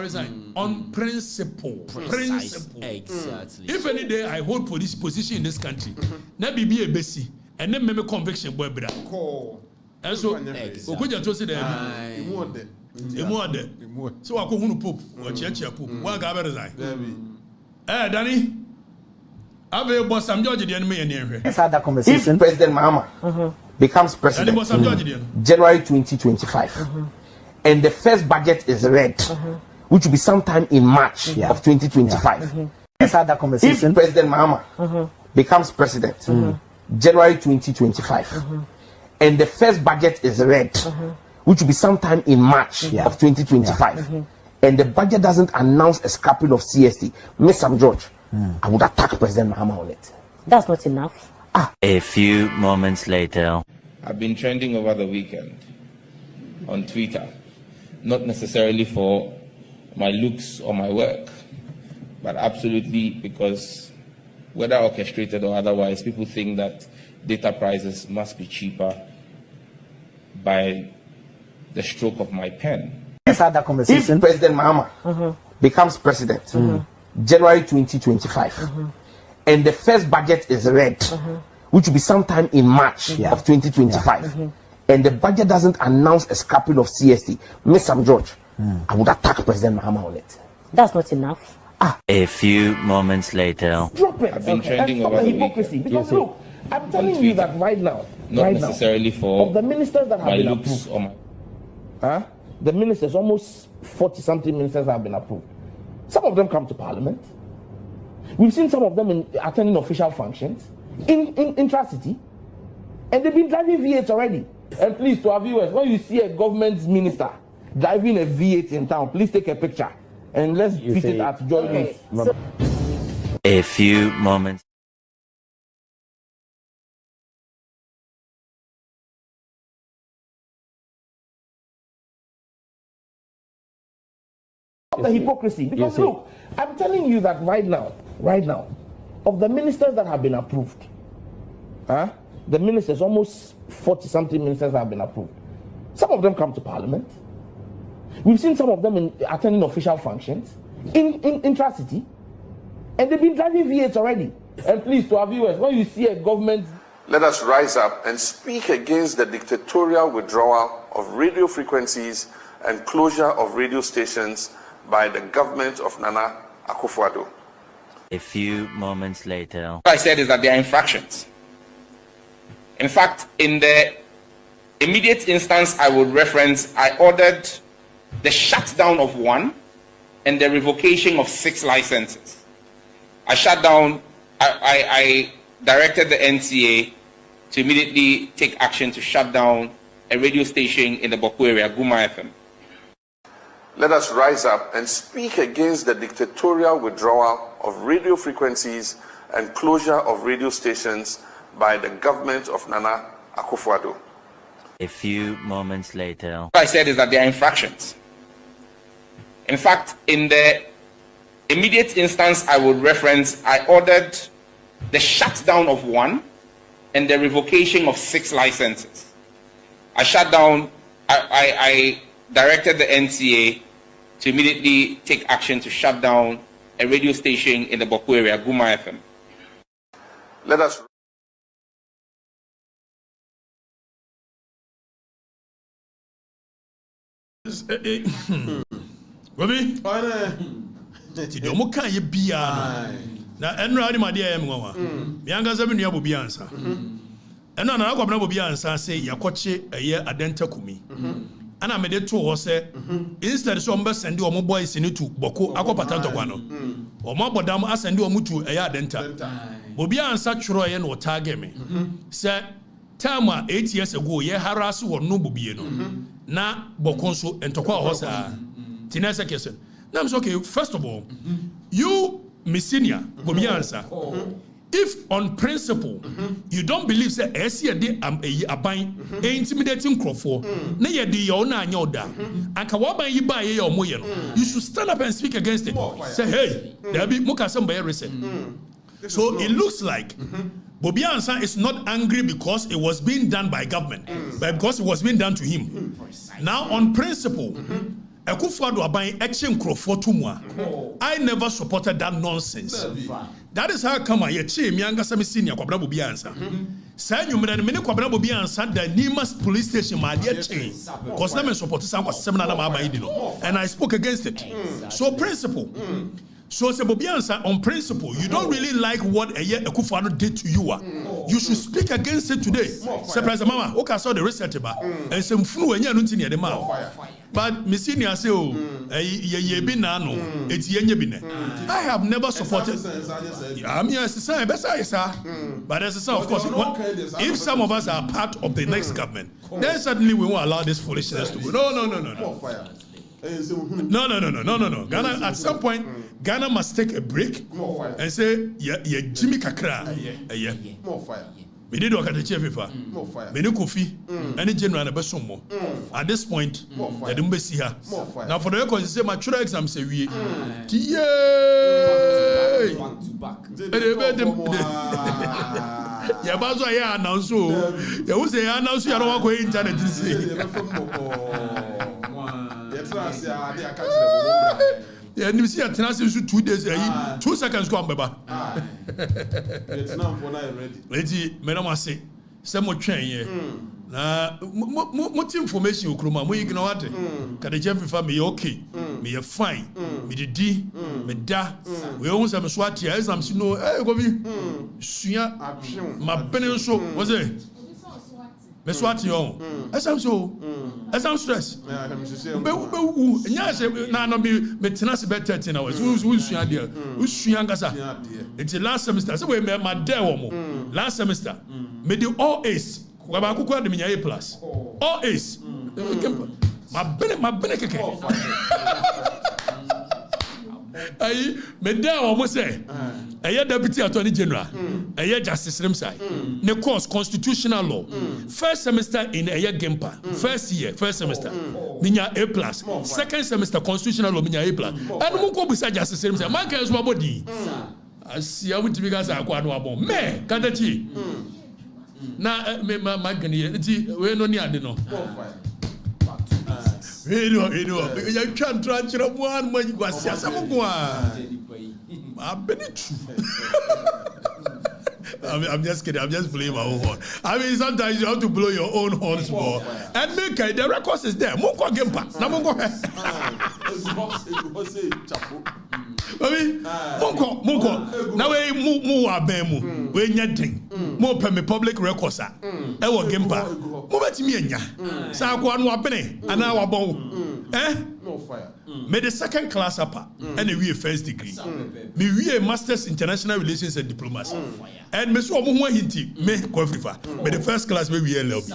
resign on principle. Principle. Exactly. If any day I hold police position in this country, na be a besi and then me conviction boy bra. And so Okuja to say that so I go hunu pope or church pope. Why ga resign? Danny, I've bought some George the enemy in here. Let's have that conversation. If President Mahama becomes president January 2025, and the first budget is read, which will be sometime in March of 2025. Let's have that conversation. If President Mahama becomes president January 2025, and the first budget is read, which will be sometime in March of 2025. And the budget doesn't announce a scrapping of CST, Miss Sam George, I would attack President Mahama on it. That's not enough. A few moments later. I've been trending over the weekend on Twitter, not necessarily for my looks or my work, but absolutely because whether orchestrated or otherwise, people think that data prices must be cheaper by the stroke of my pen. Let's have that conversation. If President Mahama becomes president January 2025, and the first budget is read, which will be sometime in March of 2025, and the budget doesn't announce a scrapping of CST, Miss Sam George, I would attack President Mahama on it. That's not enough. A few moments later. Drop it. I've been trending over the hypocrisy. weekend. Because look, I'm telling you that right now, not necessarily for of the ministers that have my been looks approved, or my the ministers, almost 40-something ministers have been approved. Some of them come to parliament. We've seen some of them attending official functions in intra-city. And they've been driving V8 already. And please, to our viewers, when you see a government minister driving a V8 in town, please take a picture and let's tweet it at Joy News. A few moments. The hypocrisy, because look, I'm telling you that right now, of the ministers that have been approved, the ministers, almost 40-something ministers have been approved. Some of them come to Parliament. We've seen some of them attending official functions in intra-city, and they've been driving V8 already. And please, to our viewers, when you see a government, let us rise up and speak against the dictatorial withdrawal of radio frequencies and closure of radio stations by the government of Nana Akufo-Addo. A few moments later. What I said is that they are infractions. In fact, in the immediate instance I would reference, I ordered the shutdown of 1 and the revocation of 6 licenses. I shut down, I directed the NCA to immediately take action to shut down a radio station in the BAWKU area, Guma FM. Let us rise up and speak against the dictatorial withdrawal of radio frequencies and closure of radio stations by the government of Nana Akufo-Addo. A few moments later. What I said is that they are infractions. In fact, in the immediate instance I would reference, I ordered the shutdown of 1 and the revocation of 6 licenses. I shut down, I directed the NCA to immediately take action to shut down a radio station in the BAWKU area, Guma FM. Let us Bobby, ti do mo kan ye bia na enra ni ma de am nwa mi anga za me nua bobi ansa ena na akwabna bobi ansa say yakoche eye adenta kumi ana me de to ho se instead so mbe send o mo boys ni to boko akopata ntokwa no o mo bodam asende o mutu eye adenta bobi ansa tworo ye no target me say time 8 years ago ye harass wo no bobi no na boko so entokwa ho sa tinasa kesen. Now, okay, first of all, you, Miss Senior, bobi ansa. If on principle you don't believe say esi de a ban intimidating crofo na ye de yo na anya oda anka wa ban yi ba ye yo mo ye no you should stand up and speak against it. Say hey there be mo ka some by reset. So it looks like Bobi Ansa is not angry because it was being done by government but because it was being done to him. Now on principle Akufo-Addo aban eche nkrofo tumwa. I never supported that nonsense. That is how come I che mi anga sami senior kwabra Bobi Ansa. Say nyumre ne me kwabra Bobi Ansa da Nimas police station ma de che. Cause na me support san kwa seminar na ma aban no. And I spoke against it. So principle. So say Bobi Ansa on principle you don't really like what Akufo-Addo did to you. You should speak against it today. Say President Mama, okay saw the research ba and say mfunu enya no ntini e de ma. But Miss Senior say oh ye bi na no eti yenye bi ne. I have never supported. I mean as say but as of course if some of us are part of the next government then certainly we won't allow this foolishness to go. No. No. Ghana at some point Ghana must take a break and say yeah Jimmy Kakra more fire. Me did Okatakyie FIFA. Me ne Kofi any general na besomo. At this point they don't be see her. Now for the record say my true exam say we back to back. Yeah, bazo ya announce o. Ya wo say announce ya no wa ko internet say. Yeah, you see, I tell you 2 days, 2 seconds go on, Baba. Vietnam for now ready. Lady, Madam, say, some more train, what information you cruma, we ignore it. Can the Jeffrey family okay? Me a fine, me the D, me da. We always have a swat here, as I'm seeing no, go be. Suya, my penny so was it? Me swat you, as I'm so, as I'm stressed. Yes, now no be tenacity better 13 hours. Who's there? Who's Shangasa? It's the last semester. So we my there last semester. Me the all ace. BAWKU kwa de minya A+. All A's. My bene keke. Ayi me da almost say deputy attorney general justice remsai ne course constitutional law first semester in Gempa first semester minya A+, second semester constitutional law minya A+, and mo ko busa justice remsai man kan so body asia wuti bi ga sa akwa no abon me Okatakyie na me magani ti we no ni ade no you can't transfer one when you go see I'm just kidding. I'm just playing my own horn. I mean, sometimes you have to blow your own horns more. And make the records is there. Monko game pass. Na monko. Monko. Now we mu abemu. We nyading. Mo pe me public records a. E wo game pass. Mo betimi anya. Sa akwa no abene ana wabon. No fire. Me the second class upper and we first degree. Me we a masters international relations and diplomacy. And me so omo ho hinti me Kwafrifa. Me the first class we LLB.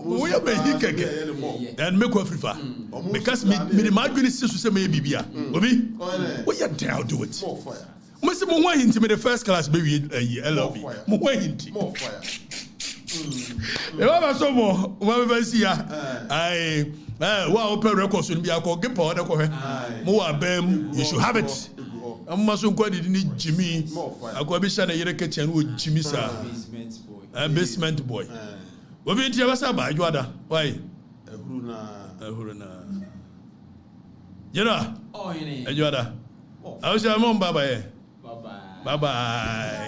We are keke. And me Kwafrifa. Because me the madwini sisu say me bibia. Obi? We are there do it. Me say mo ho hinti me the first class we LLB. Mo ho hinti. More fire. Eba so mo we see ya wa open records on be akọ give power ko he mo wa bam you should have it amma so nko di ni Jimmy akọ bi sha na yere kitchen wo Jimmy sa basement boy we bi ntia basa ba adwada why ehuru na yera adwada I was your mom bye bye